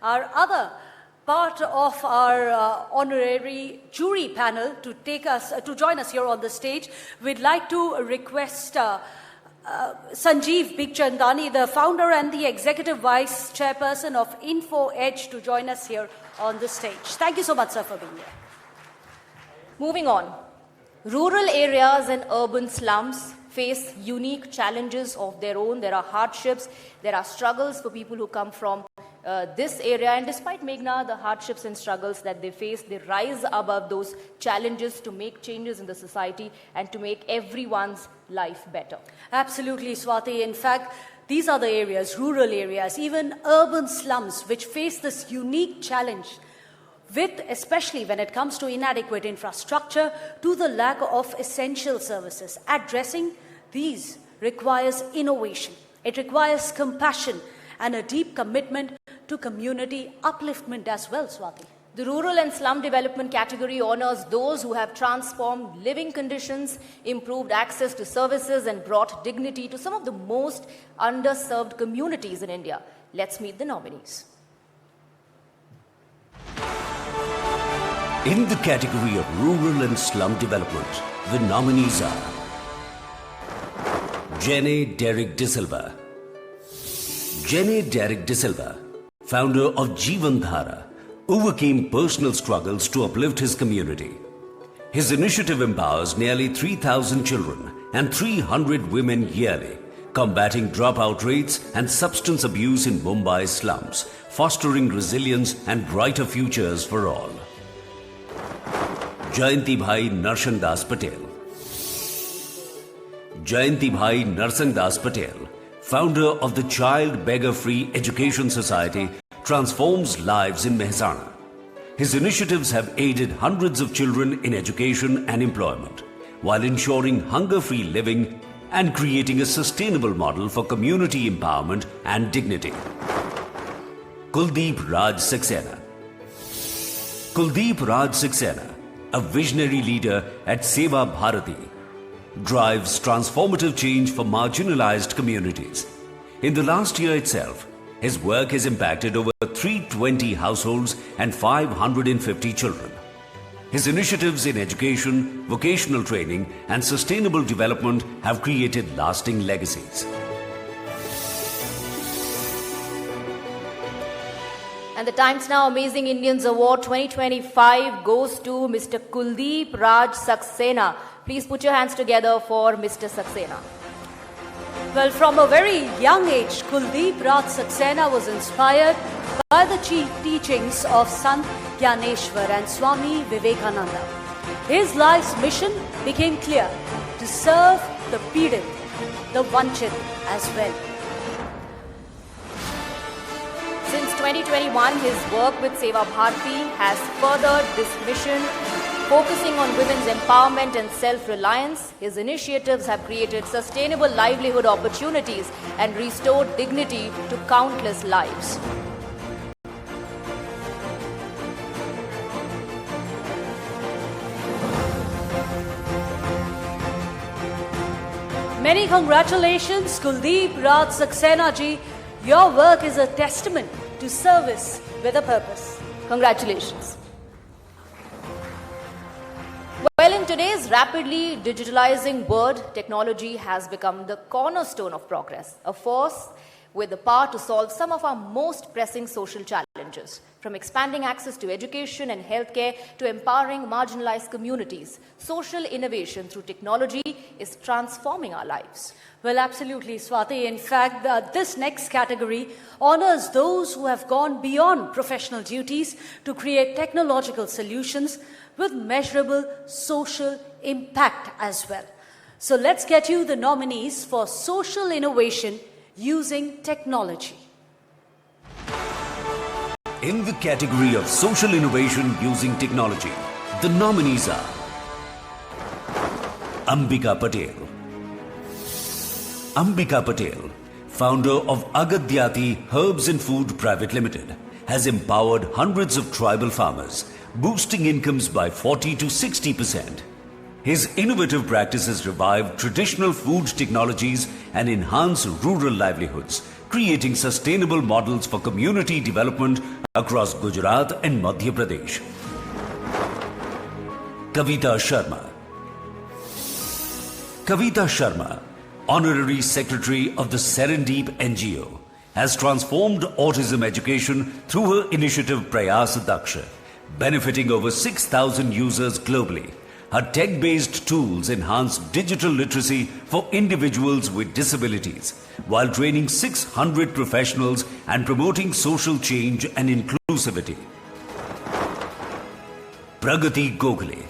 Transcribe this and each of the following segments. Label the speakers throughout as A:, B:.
A: our other part of our honorary jury panel to join us here on the stage. We'd like to request Sanjeev Bikhchandani, the founder and the executive vice chairperson of Info Edge, to join us here on the stage. Thank you so much, sir, for being here.
B: Moving on. Rural areas and urban slums face unique challenges of their own. There are hardships, there are struggles for people who come from this area, and despite Meghna, the hardships and struggles that they face, they rise above those challenges to make changes in the society and to make everyone's life better.
A: Absolutely, Swati. In fact, these are the areas, rural areas, even urban slums, which face this unique challenge, with especially when it comes to inadequate infrastructure, to the lack of essential services. Addressing these requires innovation. It requires compassion and a deep commitment to community upliftment as well, Swati.
B: The rural and slum development category honors those who have transformed living conditions, improved access to services, and brought dignity to some of the most underserved communities in India. Let's meet the nominees.
C: In the category of rural and slum development, the nominees are Jenny Derrick De Silva. Jenny Derrick De Silva, founder of Jeevan Dhara, overcame personal struggles to uplift his community. His initiative empowers nearly 3,000 children and 300 women yearly, combating dropout rates and substance abuse in Mumbai's slums, fostering resilience and brighter futures for all. Jayanti Bhai Narsang Das Patel. Jayanti Bhai Narsang Das Patel, founder of the Child Beggar Free Education Society, transforms lives in Mehsana. His initiatives have aided hundreds of children in education and employment, while ensuring hunger-free living and creating a sustainable model for community empowerment and dignity. Kuldeep Raj Saxena. Kuldeep Raj Saxena, a visionary leader at Seva Bharati, drives transformative change for marginalized communities. In the last year itself, his work has impacted over 320 households and 550 children. His initiatives in education, vocational training, and sustainable development have created lasting legacies.
B: And the Times Now Amazing Indians Award 2025 goes to Mr. Kuldeep Raj Saxena. Please put your hands together for Mr. Saxena.
A: Well, from a very young age, Kuldeep Raj Saxena was inspired by the teachings of Sant Gyaneshwar and Swami Vivekananda. His life's mission became clear: to serve the Peedit, the Vanchit as well.
B: Since 2021, his work with Seva Bharati has furthered this mission, focusing on women's empowerment and self-reliance. His initiatives have created sustainable livelihood opportunities and restored dignity to countless lives.
A: Many congratulations, Kuldeep Raj Saxena ji. Your work is a testament to service with a purpose.
B: Congratulations. Well, in today's rapidly digitalizing world, technology has become the cornerstone of progress, a force with the power to solve some of our most pressing social challenges, from expanding access to education and healthcare to empowering marginalized communities. Social innovation through technology is transforming our lives.
A: Well, absolutely, Swati. In fact, this next category honors those who have gone beyond professional duties to create technological solutions with measurable social impact as well. So let's get you the nominees for social innovation using technology.
C: In the category of social innovation using technology, the nominees are Ambika Patel. Ambika Patel, founder of Agadyati Herbs and Food Private Limited, has empowered hundreds of tribal farmers, boosting incomes by 40 to 60%. His innovative practices revive traditional food technologies and enhance rural livelihoods, creating sustainable models for community development across Gujarat and Madhya Pradesh. Kavita Sharma. Kavita Sharma, Honorary Secretary of the Serendeep NGO, has transformed autism education through her initiative Prayas Daksha, benefiting over 6,000 users globally. Her tech-based tools enhance digital literacy for individuals with disabilities, while training 600 professionals and promoting social change and inclusivity. Pragati Gokhale.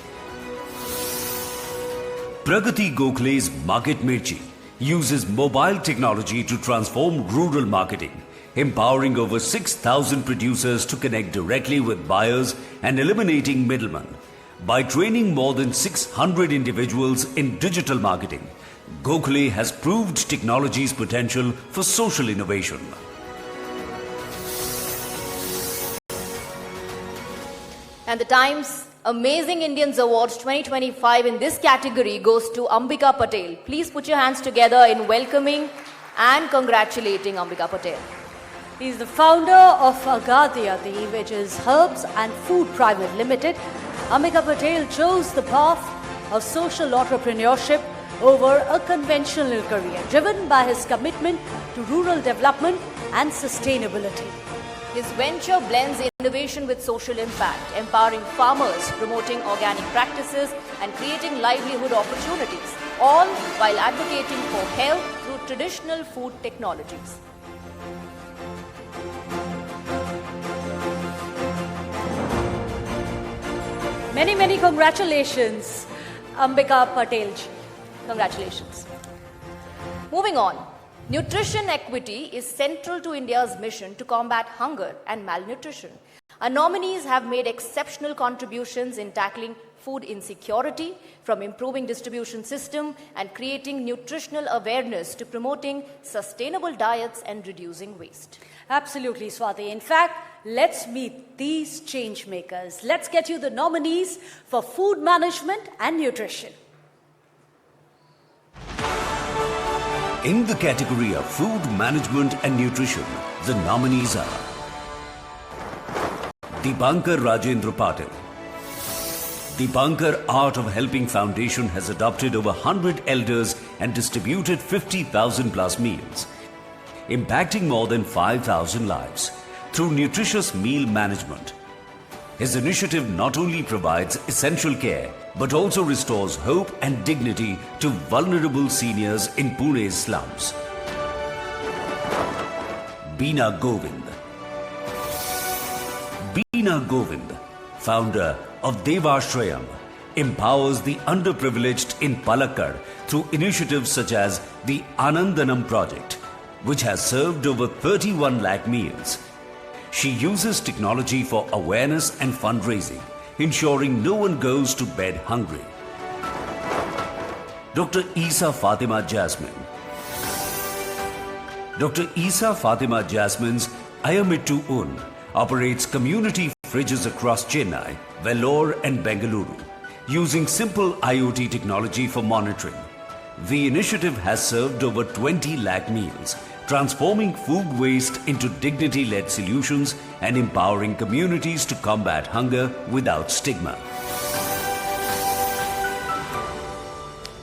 C: Pragati Gokhale's Market Mirchi uses mobile technology to transform rural marketing, empowering over 6,000 producers to connect directly with buyers and eliminating middlemen. By training more than 600 individuals in digital marketing, Gokhale has proved technology's potential for social innovation.
B: And the Times Amazing Indians Awards 2025 in this category goes to Ambika Patel. Please put your hands together in welcoming and congratulating Ambika Patel.
A: He is the founder of Agadiyati, which is Herbs and Food Private Limited. Ambika Patel chose the path of social entrepreneurship over a conventional career, driven by his commitment to rural development and sustainability.
B: His venture blends innovation with social impact, empowering farmers, promoting organic practices, and creating livelihood opportunities, all while advocating for health through traditional food technologies.
A: Many, many congratulations, Ambika Patel ji.
B: Congratulations. Moving on. Nutrition equity is central to India's mission to combat hunger and malnutrition. Our nominees have made exceptional contributions in tackling food insecurity, from improving distribution system and creating nutritional awareness to promoting sustainable diets and reducing waste.
A: Absolutely, Swati. In fact, let's meet these change makers. Let's get you the nominees for food management and nutrition.
C: In the category of food management and nutrition, the nominees are Deepankar Rajendra Patil. Deepankar Art of Helping Foundation has adopted over 100 elders and distributed 50,000 plus meals, impacting more than 5,000 lives through nutritious meal management. His initiative not only provides essential care, but also restores hope and dignity to vulnerable seniors in Pune's slums. Beena Govind. Beena Govind, founder of Devashrayam, empowers the underprivileged in Palakkad through initiatives such as the Anandanam Project, which has served over 31 lakh meals. She uses technology for awareness and fundraising, ensuring no one goes to bed hungry. Dr. Isa Fatima Jasmine. Dr. Isa Fatima Jasmine's Ayamittu Un operates community fridges across Chennai, Vellore and Bengaluru, using simple IoT technology for monitoring. The initiative has served over 20 lakh meals, transforming food waste into dignity-led solutions and empowering communities to combat hunger without stigma.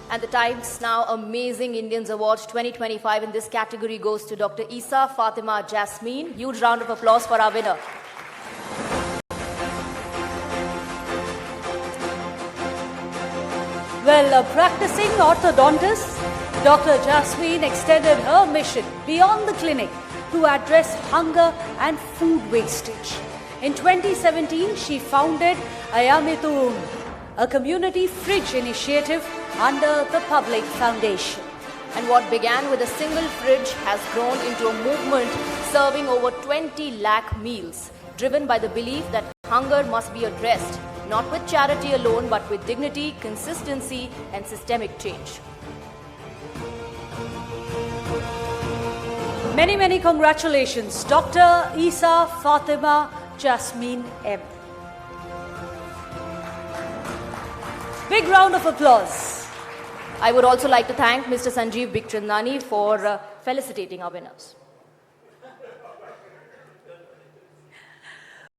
B: And the Times Now Amazing Indians Awards 2025 in this category goes to Dr. Isa Fatima Jasmine. Huge round of applause for our winner.
A: Well, a practicing orthodontist, Dr. Jasmine extended her mission beyond the clinic to address hunger and food wastage. In 2017, she founded Ayamittu, a community fridge initiative under the Public Foundation.
B: And what began with a single fridge has grown into a movement serving over 20 lakh meals, driven by the belief that hunger must be addressed, not with charity alone, but with dignity, consistency, and systemic change.
A: Many, many congratulations, Dr. Isa Fatima Jasmine M. Big round of applause.
B: I would also like to thank Mr. Sanjeev Bikhchandani for felicitating our winners.